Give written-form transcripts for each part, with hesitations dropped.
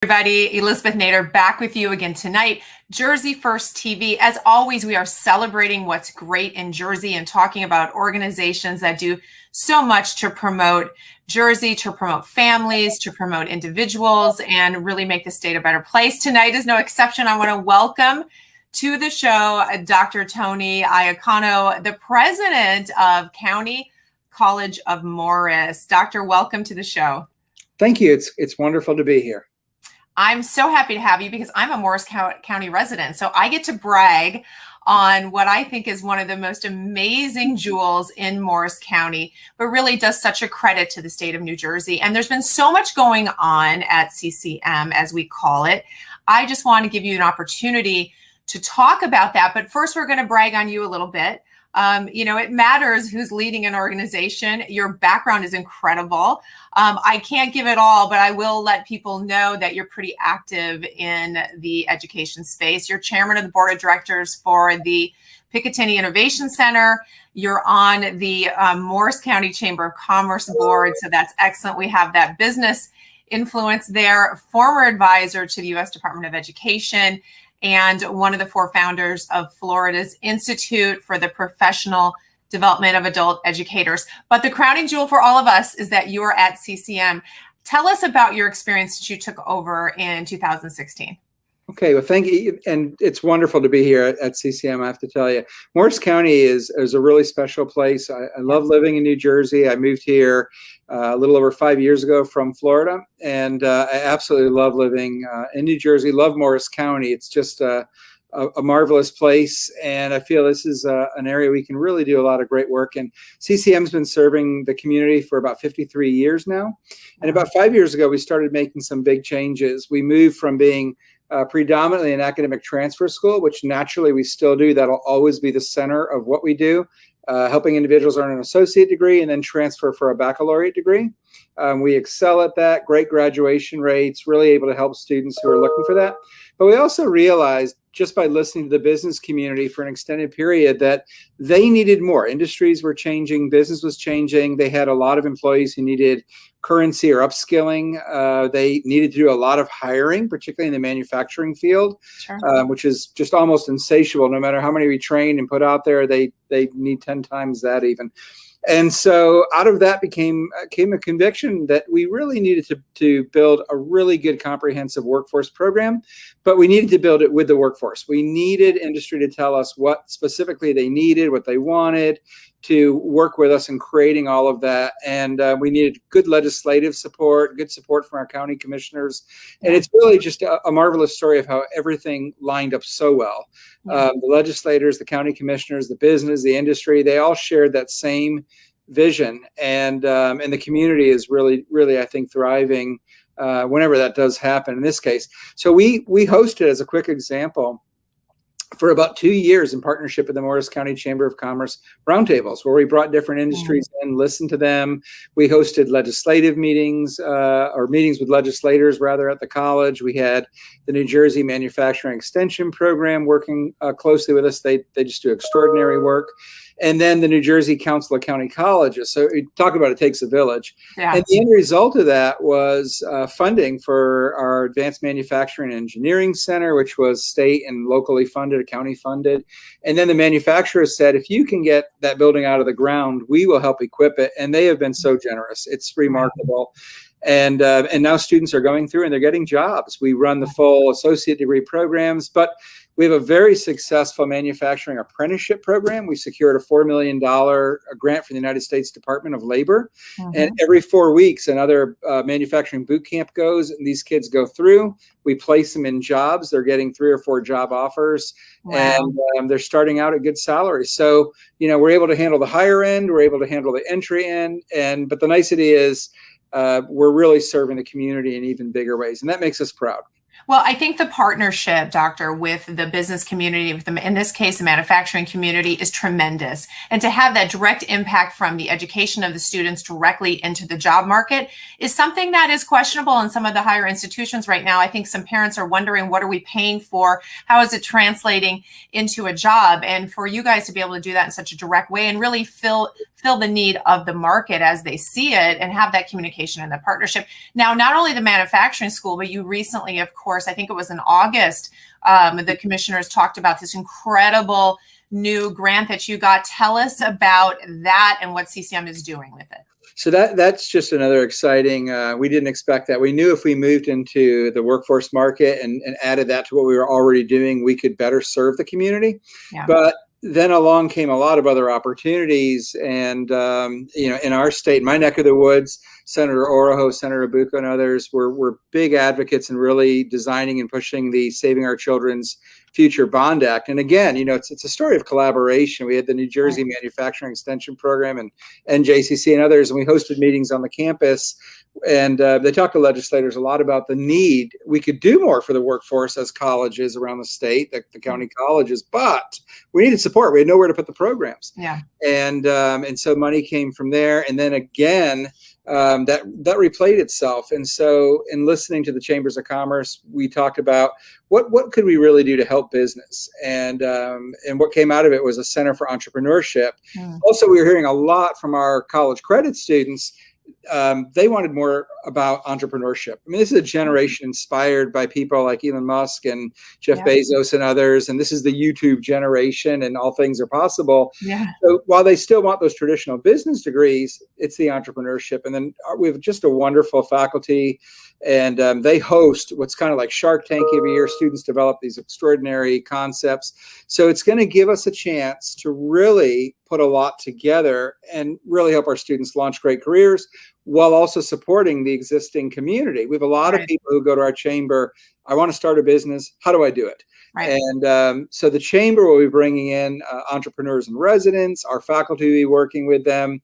Everybody, Elizabeth Nader back with you again tonight. Jersey First TV. As always, we are celebrating what's great in Jersey and talking about organizations that do so much to promote Jersey, to promote families, to promote individuals, and really make the state a better place. Tonight is no exception. I want to welcome to the show Dr. Tony Iacono, the president of County College of Morris. Doctor, welcome to the show. Thank you. It's wonderful to be here. I'm so happy to have you because I'm a Morris County resident. So I get to brag on what I think is one of the most amazing jewels in Morris County, but really does such a credit to the state of New Jersey. And there's been so much going on at CCM, as we call it. I just want to give you an opportunity to talk about that. But first, we're going to brag on you a little bit. It matters who's leading an organization. Your background is incredible. I can't give it all, but I will let people know that you're pretty active in the education space. You're chairman of the board of directors for the Picatinny Innovation Center. You're on the Morris County Chamber of Commerce board. So that's excellent. We have that business influence there. Former advisor to the U.S. Department of Education, and one of the four founders of Florida's Institute for the Professional Development of Adult Educators. But the crowning jewel for all of us is that you are at CCM. Tell us about your experience that you took over in 2016. Okay, well, thank you. And it's wonderful to be here at CCM, I have to tell you. Morris County is a really special place. I love living in New Jersey. I moved here a little over 5 years ago from Florida, and I absolutely love living in New Jersey, love Morris County. It's just a marvelous place, and I feel this is an area we can really do a lot of great work. And CCM's been serving the community for about 53 years now. And about 5 years ago, we started making some big changes. We moved from being predominantly an academic transfer school, which naturally we still do. That'll always be the center of what we do, helping individuals earn an associate degree and then transfer for a baccalaureate degree. We excel at that, great graduation rates, really able to help students who are looking for that. But we also realized just by listening to the business community for an extended period that they needed more. Industries were changing, business was changing. They had a lot of employees who needed currency or upskilling. They needed to do a lot of hiring, particularly in the manufacturing field, Sure. Which is just almost insatiable. No matter how many we train and put out there, they need 10 times that even. And so out of that came a conviction that we really needed to build a really good comprehensive workforce program, but we needed to build it with the workforce. We needed industry to tell us what specifically they needed, what they wanted, to work with us in creating all of that. And we needed good legislative support, good support from our county commissioners. And it's really just a marvelous story of how everything lined up so well. The legislators, the county commissioners, the business, the industry, they all shared that same vision. And the community is really, really, I think, thriving whenever that does happen in this case. So we hosted, as a quick example, for about 2 years in partnership with the Morris County Chamber of Commerce roundtables, where we brought different industries in, listened to them. We hosted legislative meetings, or meetings with legislators rather, at the college. We had the New Jersey Manufacturing Extension Program working closely with us. They just do extraordinary work. And then the New Jersey Council of County Colleges. So you talk about it takes a village. Yeah. And the end result of that was funding for our Advanced Manufacturing and Engineering Center, which was state and locally funded, county funded. And then the manufacturers said, if you can get that building out of the ground, we will help equip it. And they have been so generous. It's remarkable. And now students are going through and they're getting jobs. We run the full associate degree programs, but we have a very successful manufacturing apprenticeship program. We secured a $4 million grant from the United States Department of Labor. And every 4 weeks, another manufacturing boot camp goes, and these kids go through. We place them in jobs. They're getting 3 or 4 job offers. Wow. And they're starting out at good salaries. So, we're able to handle the higher end. We're able to handle the entry end. But the nicety is, we're really serving the community in even bigger ways. And that makes us proud. Well, I think the partnership, Doctor, with the business community, with in this case, the manufacturing community, is tremendous. And to have that direct impact from the education of the students directly into the job market is something that is questionable in some of the higher institutions right now. I think some parents are wondering, what are we paying for? How is it translating into a job? And for you guys to be able to do that in such a direct way and really fill the need of the market as they see it and have that communication and that partnership. Now, not only the manufacturing school, but you recently, of course, I think it was in August, the commissioners talked about this incredible new grant that you got. Tell us about that and what CCM is doing with it. So that's just another exciting, we didn't expect that. We knew if we moved into the workforce market and added that to what we were already doing, we could better serve the community. Yeah. But then along came a lot of other opportunities. And, in our state, my neck of the woods, Senator Orojo, Senator Bucco, and others were big advocates in really designing and pushing the Saving Our Children's Future Bond Act. And again, it's a story of collaboration. We had the New Jersey Manufacturing Extension Program and NJCC and others, and we hosted meetings on the campus. And they talked to legislators a lot about the need. We could do more for the workforce as colleges around the state, the county colleges, but we needed support. We had nowhere to put the programs. Yeah. And so money came from there. And then again, that replayed itself. And so in listening to the Chambers of Commerce, we talked about what could we really do to help business? And what came out of it was a Center for Entrepreneurship. Also, we were hearing a lot from our college credit students. They wanted more about entrepreneurship. I mean, this is a generation inspired by people like Elon Musk and Jeff Bezos and others. And this is the YouTube generation, and all things are possible. Yeah. So while they still want those traditional business degrees, it's the entrepreneurship. And then we have just a wonderful faculty, and they host what's kind of like Shark Tank every year. Students develop these extraordinary concepts. So it's going to give us a chance to really put a lot together and really help our students launch great careers while also supporting the existing community. We have a lot of people who go to our chamber. I want to start a business. How do I do it? Right. And so the chamber will be bringing in entrepreneurs and residents. Our faculty will be working with them.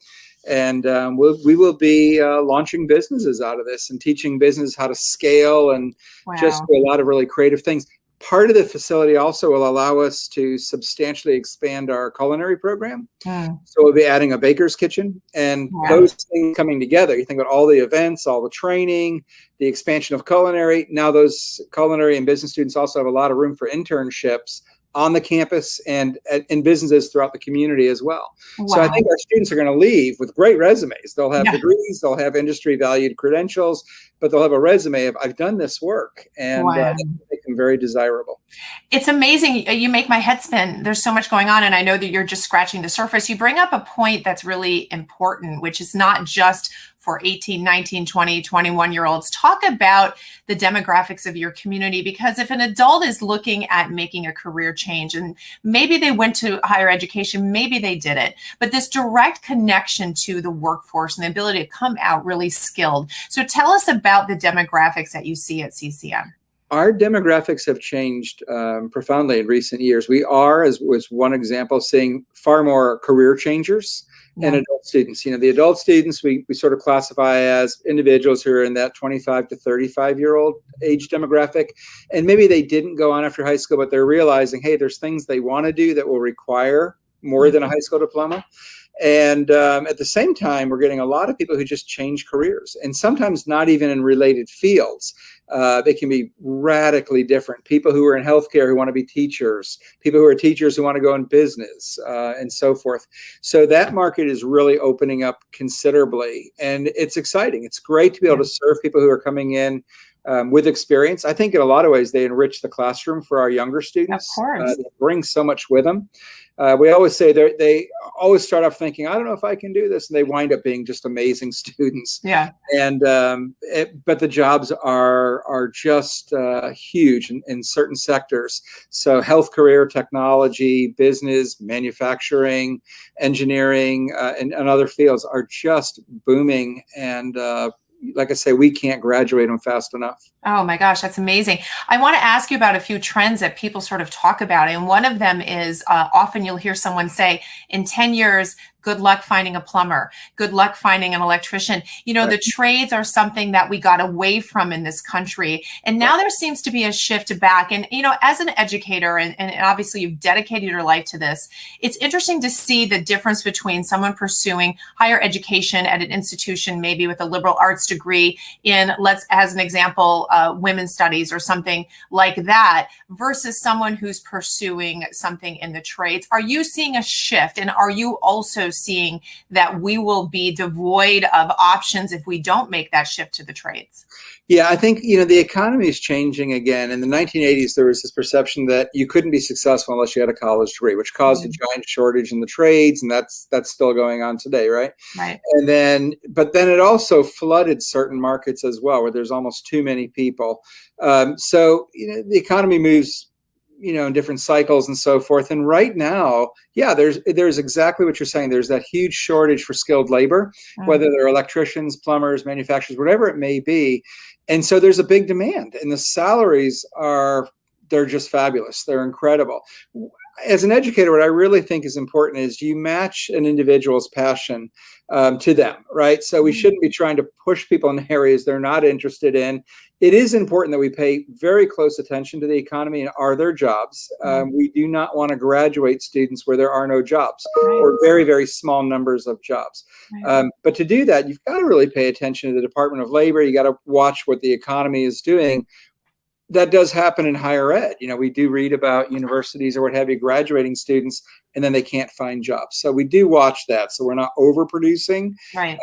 And we will be launching businesses out of this and teaching business how to scale and just do a lot of really creative things. Part of the facility also will allow us to substantially expand our culinary program. So we'll be adding a baker's kitchen, and those things coming together. You think about all the events, all the training, the expansion of culinary. Now those culinary and business students also have a lot of room for internships on the campus and in businesses throughout the community as well. So I think our students are going to leave with great resumes. They'll have degrees, they'll have industry valued credentials, but they'll have a resume of, I've done this work, and make them very desirable. It's amazing. You make my head spin. There's so much going on, and I know that you're just scratching the surface. You bring up a point that's really important, which is not just for 18, 19, 20, 21-year-olds. Talk about the demographics of your community, because if an adult is looking at making a career change, and maybe they went to higher education, maybe they didn't, but this direct connection to the workforce and the ability to come out really skilled. So tell us about the demographics that you see at CCM. Our demographics have changed profoundly in recent years. We are, as was one example, seeing far more career changers and adult students. The adult students we sort of classify as individuals who are in that 25 to 35-year-old age demographic. And maybe they didn't go on after high school, but they're realizing, hey, there's things they want to do that will require more than a high school diploma. And at the same time, we're getting a lot of people who just change careers, and sometimes not even in related fields. They can be radically different. People who are in healthcare who want to be teachers, people who are teachers who want to go in business, and so forth. So that market is really opening up considerably, and it's exciting. It's great to be able to serve people who are coming in with experience. I think in a lot of ways they enrich the classroom for our younger students. Of course. They bring so much with them. We always say they always start off thinking, I don't know if I can do this. And they wind up being just amazing students. Yeah. And but the jobs are just huge in certain sectors. So health, career, technology, business, manufacturing, engineering, and other fields are just booming. And like I say, we can't graduate them fast enough. Oh my gosh, that's amazing. I want to ask you about a few trends that people sort of talk about. And one of them is often you'll hear someone say, in 10 years, Good luck finding a plumber. Good luck finding an electrician. You know, the trades are something that we got away from in this country. And now there seems to be a shift back. And, you know, as an educator, and obviously you've dedicated your life to this, it's interesting to see the difference between someone pursuing higher education at an institution, maybe with a liberal arts degree in, as an example, women's studies or something like that, versus someone who's pursuing something in the trades. Are you seeing a shift? And are you also seeing that we will be devoid of options if we don't make that shift to the trades? Yeah, I think, you know, the economy is changing again. In the 1980s, there was this perception that you couldn't be successful unless you had a college degree, which caused a giant shortage in the trades, and that's still going on today, right? Right. But then it also flooded certain markets as well, where there's almost too many people. So, you know, the economy moves, you know, in different cycles and so forth. And right now, yeah, there's exactly what you're saying. There's that huge shortage for skilled labor, whether they're electricians, plumbers, manufacturers, whatever it may be. And so there's a big demand, and the salaries they're just fabulous. They're incredible. As an educator, what I really think is important is you match an individual's passion to them, right? So we shouldn't be trying to push people in areas they're not interested in. It is important that we pay very close attention to the economy and are there jobs. We do not want to graduate students where there are no jobs or very, very small numbers of jobs. But to do that, you've got to really pay attention to the Department of Labor. You got to watch what the economy is doing. That does happen in higher ed. You know, we do read about universities or what have you graduating students, and then they can't find jobs. So we do watch that. So we're not overproducing. Right.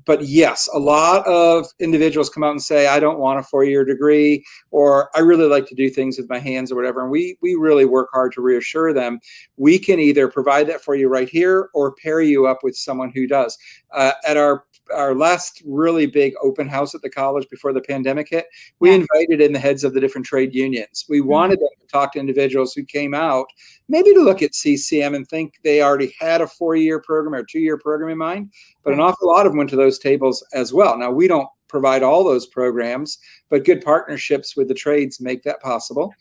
But yes, a lot of individuals come out and say, I don't want a 4-year degree, or I really like to do things with my hands or whatever. And we really work hard to reassure them. We can either provide that for you right here or pair you up with someone who does. At our last really big open house at the college before the pandemic hit, we invited in the heads of the different trade unions. We wanted them to talk to individuals who came out, maybe to look at CCM and think they already had a 4-year program or a 2-year program in mind, but an awful lot of them went to those tables as well. Now, we don't provide all those programs, but good partnerships with the trades make that possible.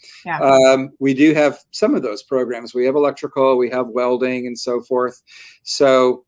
We do have some of those programs. We have electrical, we have welding and so forth. So,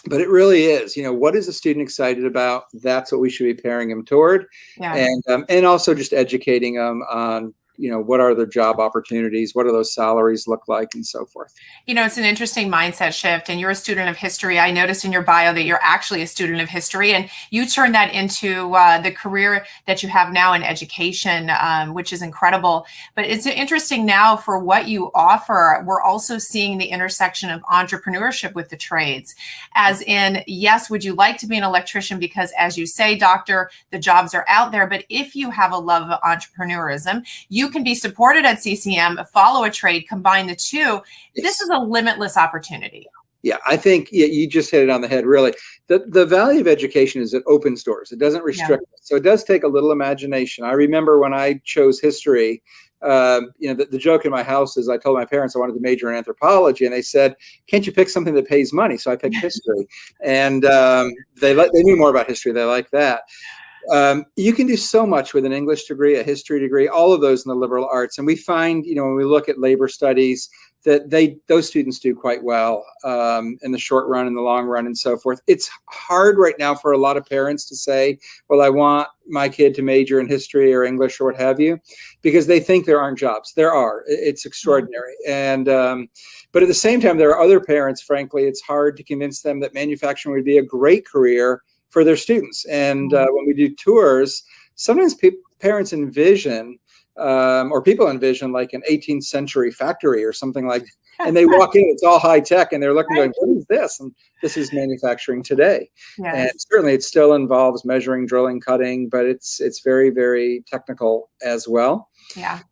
but it really is, you know, what is a student excited about? That's what we should be pairing them toward. And also just educating them on, you know, what are their job opportunities? What do those salaries look like, and so forth? You know, it's an interesting mindset shift. And you're a student of history. I noticed in your bio that you're actually a student of history, and you turned that into the career that you have now in education, which is incredible. But it's interesting now for what you offer. We're also seeing the intersection of entrepreneurship with the trades, as in, yes, would you like to be an electrician? Because as you say, doctor, the jobs are out there. But if you have a love of entrepreneurism, you can be supported at CCM, follow a trade, combine the two. This is a limitless opportunity. Yeah, I think you just hit it on the head, really. The value of education is it opens doors. It doesn't restrict us. So it does take a little imagination. I remember when I chose history, you know, the joke in my house is I told my parents I wanted to major in anthropology, and they said, can't you pick something that pays money? So I picked history. And they knew more about history. They like that. You can do so much with an English degree, a history degree, all of those in the liberal arts. And we find, you know, when we look at labor studies, that those students do quite well in the short run, in the long run, and so forth. It's hard right now for a lot of parents to say, well, I want my kid to major in history or English or what have you, because they think there aren't jobs. There are. It's extraordinary. And but at the same time, there are other parents, frankly, it's hard to convince them that manufacturing would be a great career for their students. And when we do tours, sometimes parents envision or people envision like an 18th century factory or something like that. And they walk in, it's all high tech, and they're looking going, what is this? And this is manufacturing today. And certainly it still involves measuring, drilling, cutting, but it's very, very technical as well.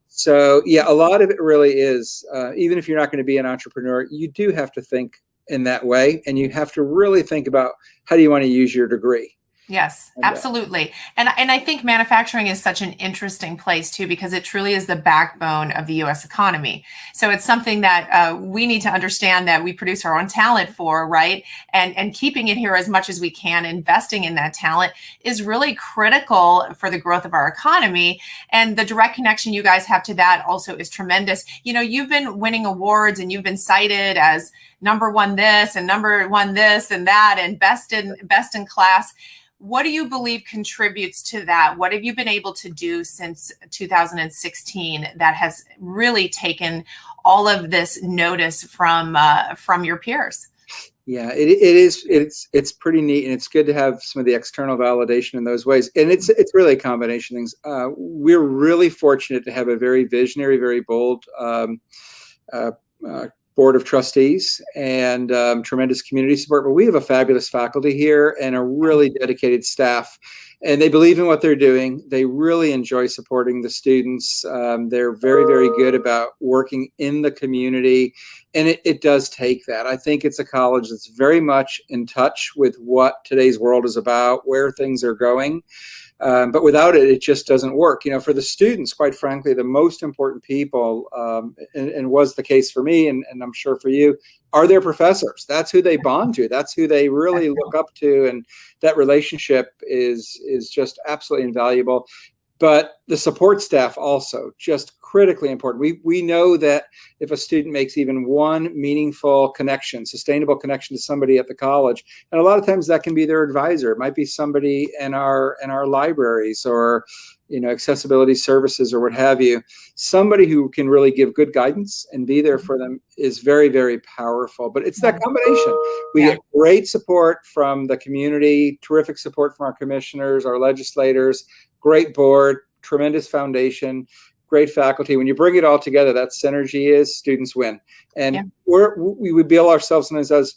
So yeah, a lot of it really is, even if you're not going to be an entrepreneur, you do have to think in that way. And you have to really think about, how do you want to use your degree? Yes, And, absolutely. And I think manufacturing is such an interesting place too, because it truly is the backbone of the US economy. So it's something that we need to understand that we produce our own talent for, right? And keeping it here as much as we can, investing in that talent is really critical for the growth of our economy. And the direct connection you guys have to that also is tremendous. You know, you've been winning awards and you've been cited as number one this and number one this and that and best in class. What do you believe contributes to that? What have you been able to do since 2016 that has really taken all of this notice from your peers? Yeah, it's pretty neat, and it's good to have some of the external validation in those ways. And it's really a combination of things. We're really fortunate to have a very visionary, very bold uh, board of trustees and tremendous community support. But we have a fabulous faculty here and a really dedicated staff. And they believe in what they're doing. They really enjoy supporting the students. They're very, very good about working in the community. And it does take that. I think it's a college that's very much in touch with what today's world is about, where things are going. But without it, it just doesn't work. You know, for the students, quite frankly, the most important people, and was the case for me, and I'm sure for you, are their professors. That's who they bond to. That's who they really look up to. And that relationship is just absolutely invaluable. But the support staff also just critically important. We know that if a student makes even one meaningful connection, sustainable connection to somebody at the college, and a lot of times that can be their advisor. It might be somebody in our libraries or, you know, accessibility services or what have you. Somebody who can really give good guidance and be there for them is very, very powerful. But it's that combination. We get great support from the community, terrific support from our commissioners, our legislators, great board, tremendous foundation, great faculty. When you bring it all together, that synergy is students win. And we would bill ourselves sometimes as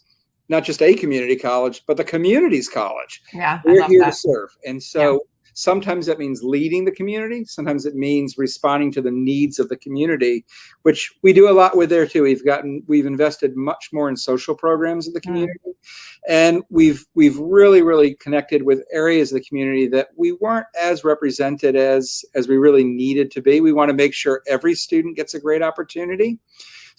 not just a community college, but the community's college. Yeah, we're here to serve. And so sometimes that means leading the community. Sometimes it means responding to the needs of the community, which we do a lot with there too. We've invested much more in social programs in the community. And we've really, really connected with areas of the community that we weren't as represented as we really needed to be. We want to make sure every student gets a great opportunity.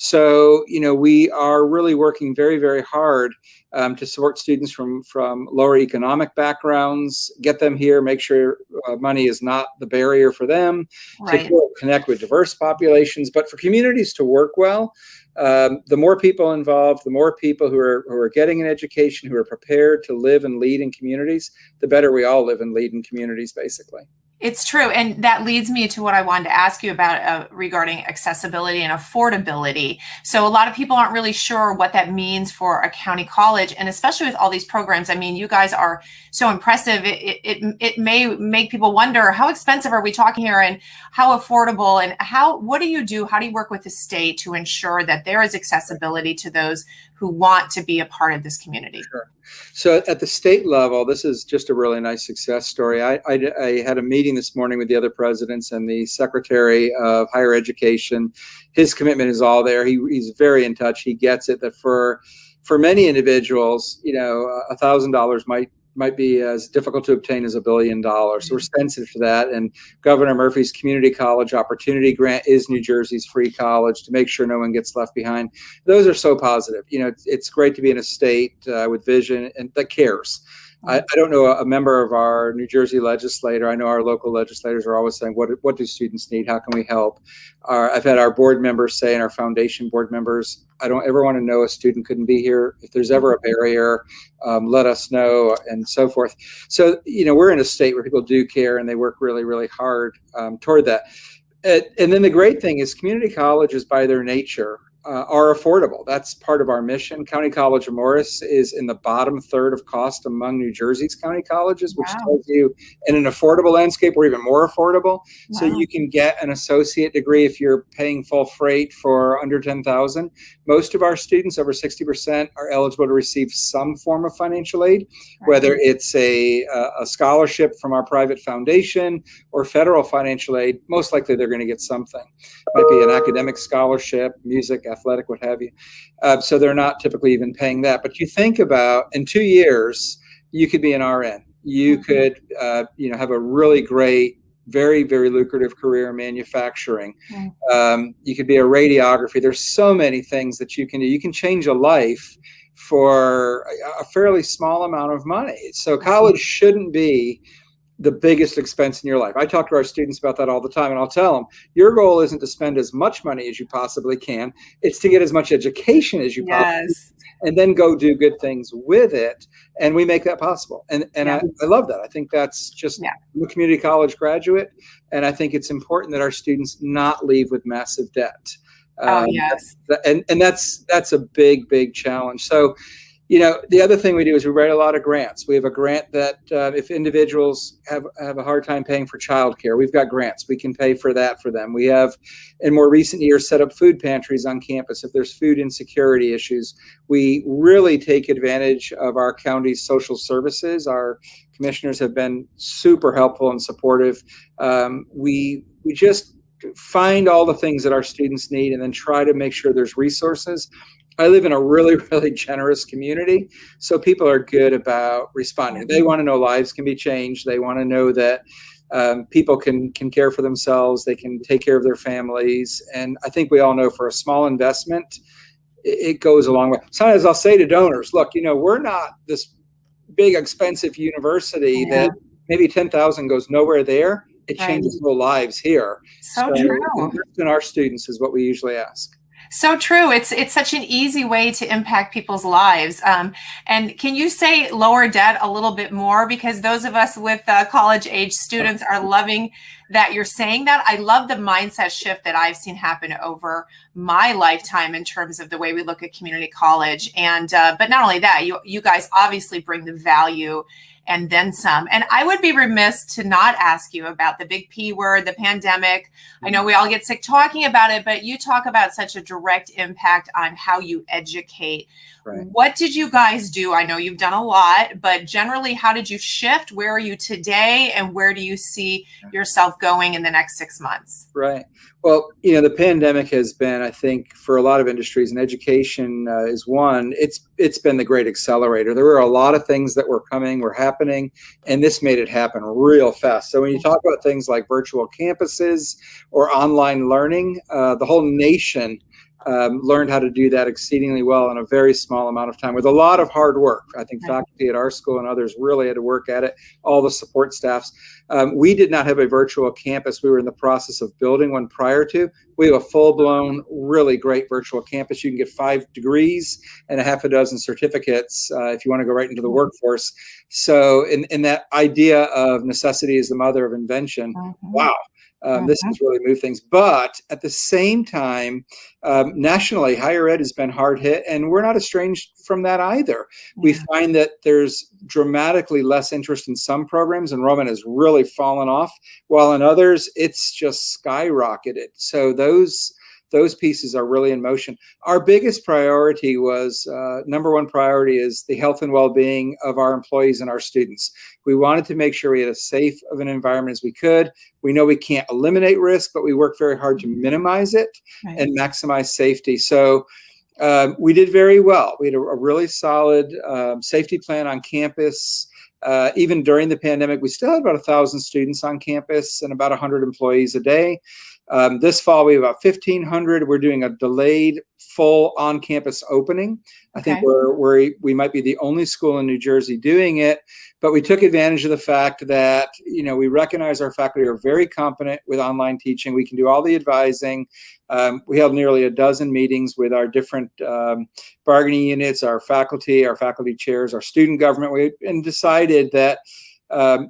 So, you know, we are really working very, very hard to support students from lower economic backgrounds, get them here, make sure money is not the barrier for them, to connect with diverse populations, but for communities to work well. The more people involved, the more people who are getting an education, who are prepared to live and lead in communities, the better we all live and lead in communities, basically. It's true. And that leads me to what I wanted to ask you about regarding accessibility and affordability. So a lot of people aren't really sure what that means for a county college, and especially with all these programs. I mean, you guys are so impressive. It may make people wonder, how expensive are we talking here, and how affordable, and what do you do? How do you work with the state to ensure that there is accessibility to those who want to be a part of this community? Sure. So at the state level, this is just a really nice success story. I had a meeting this morning with the other presidents and the Secretary of Higher Education. His commitment is all there. He's very in touch. He gets it that for many individuals, you know, $1,000 might be as difficult to obtain as $1 billion. So we're sensitive to that. And Governor Murphy's Community College Opportunity Grant is New Jersey's free college to make sure no one gets left behind. Those are so positive. You know, it's great to be in a state with vision and that cares. I don't know a member of our New Jersey legislator. I know our local legislators are always saying, what do students need? How can we help? I've had our board members say, and our foundation board members, I don't ever want to know a student couldn't be here. If there's ever a barrier, let us know, and so forth. So, you know, we're in a state where people do care and they work really, really hard toward that. And then the great thing is community colleges by their nature are affordable. That's part of our mission. County College of Morris is in the bottom third of cost among New Jersey's county colleges, which tells you in an affordable landscape, we're even more affordable. So you can get an associate degree if you're paying full freight for under $10,000. Most of our students, over 60%, are eligible to receive some form of financial aid, whether it's a scholarship from our private foundation or federal financial aid. Most likely they're going to get something. It might be an academic scholarship, music, athletic, what have you. So they're not typically even paying that. But you think about, in 2 years, you could be an RN. you could, have a really great, very, very lucrative career in manufacturing. You could be a radiography. There's so many things that you can do. You can change a life for a fairly small amount of money. So college shouldn't be the biggest expense in your life. I talk to our students about that all the time, and I'll tell them, your goal isn't to spend as much money as you possibly can. It's to get as much education as you possibly can, and then go do good things with it. And we make that possible. And I love that. I think that's just I'm a community college graduate, and I think it's important that our students not leave with massive debt. And that's a big, big challenge. So, the other thing we do is we write a lot of grants. We have a grant that if individuals have a hard time paying for childcare, we've got grants. We can pay for that for them. We have, in more recent years, set up food pantries on campus. If there's food insecurity issues, we really take advantage of our county's social services. Our commissioners have been super helpful and supportive. We just find all the things that our students need and then try to make sure there's resources. I live in a really, really generous community, so people are good about responding. They want to know lives can be changed. They want to know that people can care for themselves. They can take care of their families. And I think we all know for a small investment, it goes a long way. Sometimes I'll say to donors, look, we're not this big, expensive university that maybe 10,000 goes nowhere there. It changes whole lives here. So true. Invest in our students is what we usually ask. So true. It's such an easy way to impact people's lives. And can you say lower debt a little bit more? Because those of us with college age students are loving that you're saying that. I love the mindset shift that I've seen happen over my lifetime in terms of the way we look at community college. And but not only that, you guys obviously bring the value and then some. And I would be remiss to not ask you about the big P word, the pandemic. I know we all get sick talking about it, but you talk about such a direct impact on how you educate. Right. What did you guys do? I know you've done a lot, but generally, how did you shift? Where are you today? And where do you see yourself going in the next 6 months? Right. Well, the pandemic has been, I think, for a lot of industries, and education is one, it's been the great accelerator. There were a lot of things that were happening, and this made it happen real fast. So when you talk about things like virtual campuses or online learning, the whole nation learned how to do that exceedingly well in a very small amount of time with a lot of hard work. I think faculty at our school and others really had to work at it, all the support staffs. We did not have a virtual campus. We were in the process of building one prior to. We have a full-blown, really great virtual campus. You can get 5 degrees and a half a dozen certificates if you want to go right into the workforce. So in that idea of necessity is the mother of invention, wow. This has really moved things. But at the same time, nationally, higher ed has been hard hit, and we're not estranged from that either. We find that there's dramatically less interest in some programs. Enrollment has really fallen off, while in others, it's just skyrocketed. So those pieces are really in motion. Our biggest priority was, number one priority is the health and well-being of our employees and our students. We wanted to make sure we had as safe of an environment as we could. We know we can't eliminate risk, but we work very hard to minimize it and maximize safety. So we did very well. We had a really solid safety plan on campus. Even during the pandemic, we still had about 1,000 students on campus and about 100 employees a day. This fall, we have about 1,500. We're doing a delayed full on-campus opening. I think we might be the only school in New Jersey doing it, but we took advantage of the fact that, we recognize our faculty are very competent with online teaching. We can do all the advising. We held nearly a dozen meetings with our different bargaining units, our faculty chairs, our student government, and decided that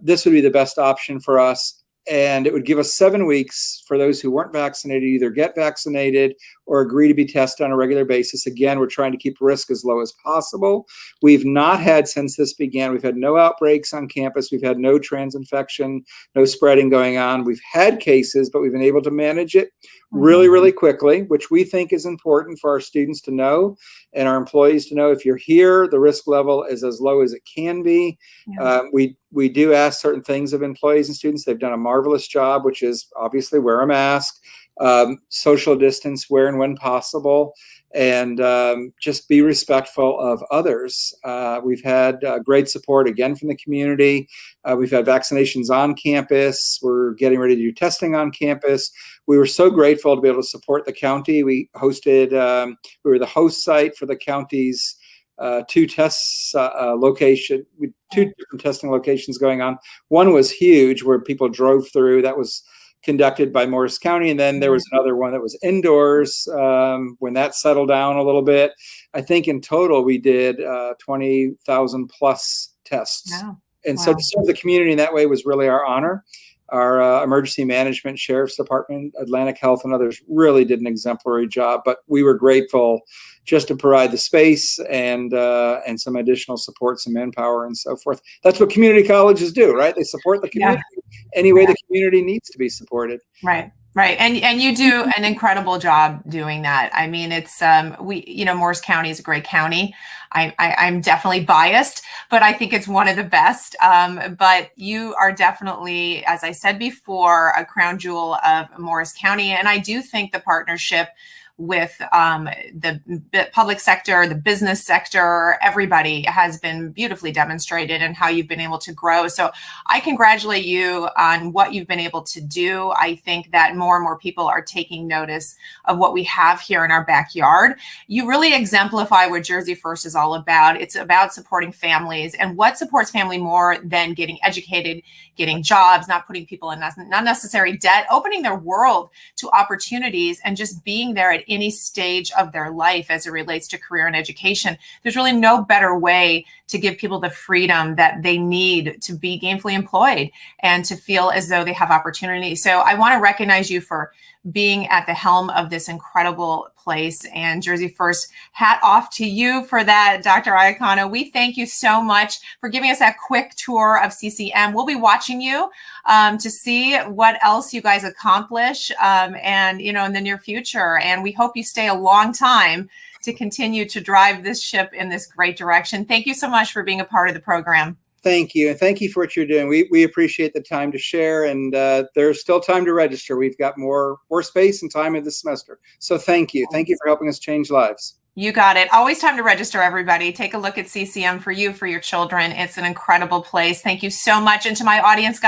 this would be the best option for us. And it would give us 7 weeks for those who weren't vaccinated, either get vaccinated or agree to be tested on a regular basis. Again, we're trying to keep risk as low as possible. We've not had, since this began, we've had no outbreaks on campus. We've had no transinfection, no spreading going on. We've had cases, but we've been able to manage it really, really quickly, which we think is important for our students to know and our employees to know. If you're here, the risk level is as low as it can be. We do ask certain things of employees and students. They've done a marvelous job, which is obviously wear a mask, social distance where and when possible, and just be respectful of others. We've had great support again from the community. We've had vaccinations on campus. We're getting ready to do testing on campus. We were so grateful to be able to support the county. We hosted, we were the host site for the county's two tests location, with two different testing locations going on. One was huge where people drove through. That was conducted by Morris County. And then there was another one that was indoors. When that settled down a little bit, I think in total we did 20,000 plus tests. Wow. And so to serve the community in that way was really our honor. Our emergency management, sheriff's department, Atlantic Health, and others really did an exemplary job. But we were grateful just to provide the space and some additional support, some manpower, and so forth. That's what community colleges do, right? They support the community any way the community needs to be supported. Right. Right. And you do an incredible job doing that. I mean, it's Morris County is a great county. I'm definitely biased, but I think it's one of the best. But you are definitely, as I said before, a crown jewel of Morris County. And I do think the partnership with the public sector, the business sector, everybody has been beautifully demonstrated in how you've been able to grow. So I congratulate you on what you've been able to do. I think that more and more people are taking notice of what we have here in our backyard. You really exemplify what Jersey First is all about. It's about supporting families, and what supports family more than getting educated, getting jobs, not putting people in unnecessary debt, opening their world to opportunities, and just being there at any stage of their life as it relates to career and education. There's really no better way to give people the freedom that they need to be gainfully employed and to feel as though they have opportunity. So I want to recognize you for being at the helm of this incredible place, and Jersey First, hat off to you for that, Dr. Iacono. We thank you so much for giving us that quick tour of CCM. We'll be watching you to see what else you guys accomplish and in the near future. And we hope you stay a long time to continue to drive this ship in this great direction. Thank you so much for being a part of the program. Thank you. And thank you for what you're doing. We appreciate the time to share, and there's still time to register. We've got more space and time in this semester. So thank you. Thank you for helping us change lives. You got it. Always time to register, everybody. Take a look at CCM for you, for your children. It's an incredible place. Thank you so much. And to my audience, guys,